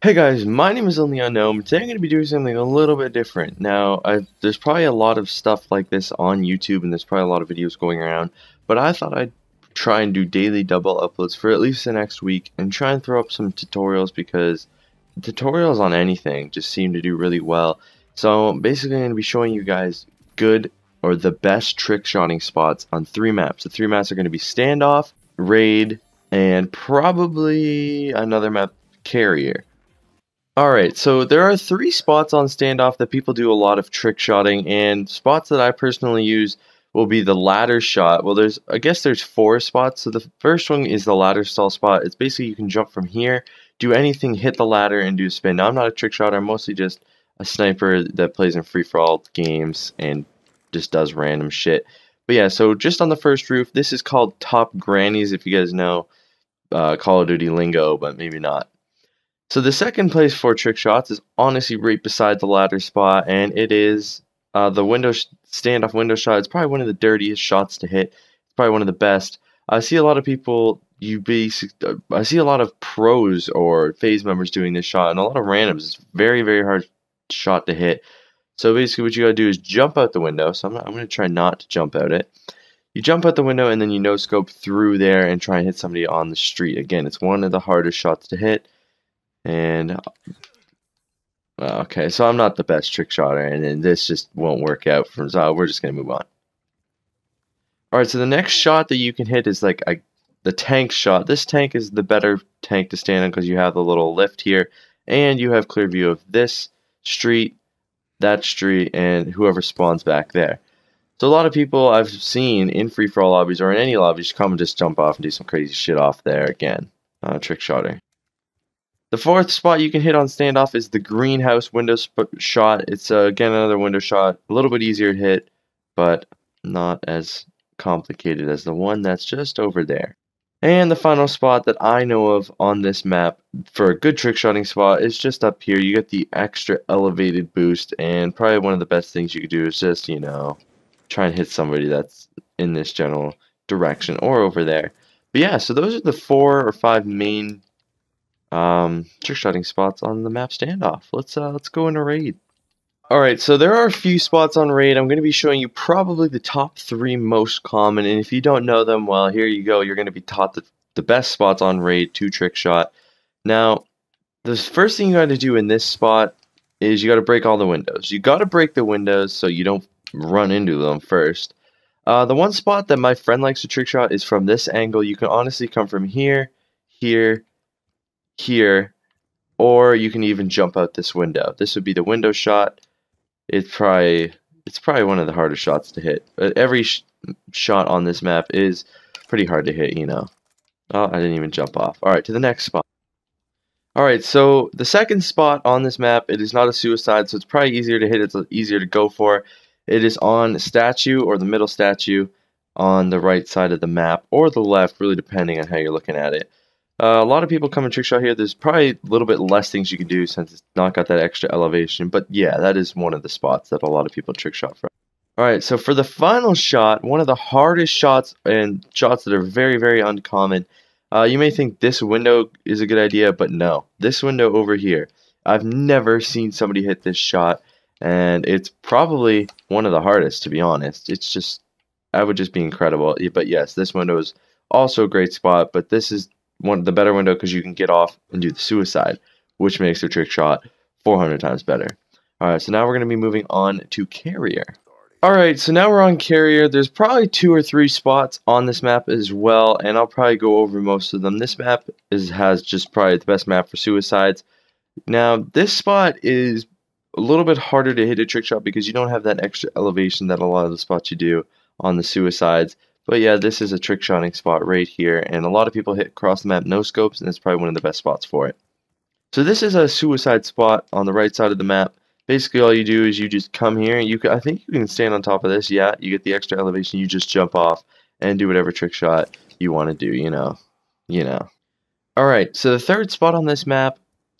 Hey guys, my name is Only Unknown. Today I'm going to be doing something a little bit different. Now, there's probably a lot of stuff like this on YouTube, and there's probably a lot of videos going around, but I thought I'd try and do daily double uploads for at least the next week, and try and throw up some tutorials, because tutorials on anything just seem to do really well. So basically I'm going to be showing you guys good, or the best trick shotting spots on 3 maps. The 3 maps are going to be Standoff, Raid, and probably another map, Carrier. Alright, so there are 3 spots on Standoff that people do a lot of trick shotting, and spots that I personally use will be the ladder shot. Well, I guess there's 4 spots. So the first one is the ladder stall spot. It's basically you can jump from here, do anything, hit the ladder, and do a spin. Now, I'm not a trick shotter. I'm mostly just a sniper that plays in free-for-all games and just does random shit. But yeah, so just on the first roof, this is called Top Grannies, if you guys know Call of Duty lingo, but maybe not. So the second place for trick shots is honestly right beside the ladder spot, and it is the standoff window shot. It's probably one of the dirtiest shots to hit. It's probably one of the best. I see a lot of people. I see a lot of pros or phase members doing this shot, and a lot of randoms. It's very, very hard shot to hit. So basically, what you gotta do is jump out the window. So I'm gonna try not to jump out it. You jump out the window, and then you no scope through there and try and hit somebody on the street. Again, it's one of the hardest shots to hit. And okay, so I'm not the best trick shotter, and this just won't work out for so we're just gonna move on. Alright, so the next shot that you can hit is like the tank shot. This tank is the better tank to stand on because you have the little lift here, and you have clear view of this street, that street, and whoever spawns back there. So a lot of people I've seen in free-for-all lobbies or in any lobbies come and just jump off and do some crazy shit off there again. Trick shotter. The fourth spot you can hit on Standoff is the greenhouse window shot. It's again another window shot, a little bit easier to hit, but not as complicated as the one that's just over there. And the final spot that I know of on this map for a good trick shotting spot is just up here. You get the extra elevated boost, and probably one of the best things you could do is just, you know, try and hit somebody that's in this general direction or over there. But yeah, so those are the 4 or 5 main trick shotting spots on the map Standoff. Let's go into Raid. Alright, so there are a few spots on Raid. I'm going to be showing you probably the top 3 most common, and if you don't know them, well, here you go. You're going to be taught the best spots on Raid to trick shot. Now, the first thing you got to do in this spot is you got to break all the windows. You got to break the windows so you don't run into them first. The one spot that my friend likes to trick shot is from this angle. You can honestly come from here, here, or you can even jump out this window. This would be the window shot. It's probably one of the hardest shots to hit. Every shot on this map is pretty hard to hit, you know. Oh, I didn't even jump off. Alright, to the next spot. Alright, so the second spot on this map, it is not a suicide, so it's probably easier to hit, it's easier to go for. It is on statue, or the middle statue, on the right side of the map, or the left, really depending on how you're looking at it. A lot of people come and trick shot here. There's probably a little bit less things you can do since it's not got that extra elevation. But yeah, that is one of the spots that a lot of people trick shot from. Alright, so for the final shot, one of the hardest shots and shots that are very, very uncommon. You may think this window is a good idea, but no. This window over here. I've never seen somebody hit this shot, and it's probably one of the hardest, to be honest. It's just, I would just be incredible. But yes, this window is also a great spot, but this is the better window because you can get off and do the suicide, which makes the trick shot 400 times better. Alright, so now we're going to be moving on to Carrier. Alright, so now we're on Carrier. There's probably 2 or 3 spots on this map as well, and I'll probably go over most of them. This map has just probably the best map for suicides. Now, this spot is a little bit harder to hit a trick shot because you don't have that extra elevation that a lot of the spots you do on the suicides. But yeah, this is a trick shotting spot right here, and a lot of people hit across the map no scopes, and it's probably one of the best spots for it. So this is a suicide spot on the right side of the map. Basically, all you do is you just come here, and I think you can stand on top of this. Yeah, you get the extra elevation. You just jump off and do whatever trick shot you want to do. You know. All right. So the third spot on this map,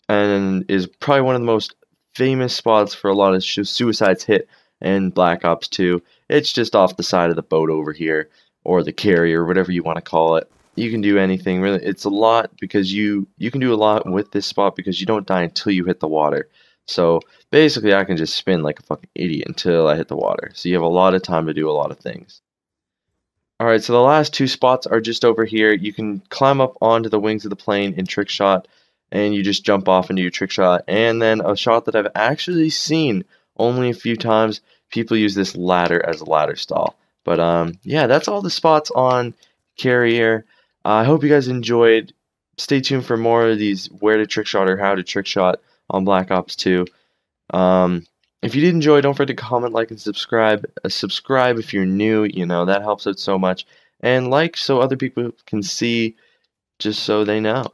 and is probably one of the most famous spots for a lot of suicides hit in Black Ops 2. It's just off the side of the boat over here, or the carrier, whatever you want to call it. You can do anything really. It's a lot because you can do a lot with this spot because you don't die until you hit the water. So basically I can just spin like a fucking idiot until I hit the water. So you have a lot of time to do a lot of things. Alright, so the last two spots are just over here. You can climb up onto the wings of the plane in trick shot, and you just jump off and do your trick shot. And then a shot that I've actually seen only a few times, people use this ladder as a ladder stall. But yeah, that's all the spots on Carrier. I hope you guys enjoyed. Stay tuned for more of these where to trick shot or how to trick shot on Black Ops 2. If you did enjoy, don't forget to comment, like, and subscribe. Subscribe if you're new, you know, that helps out so much. And like so other people can see, just so they know.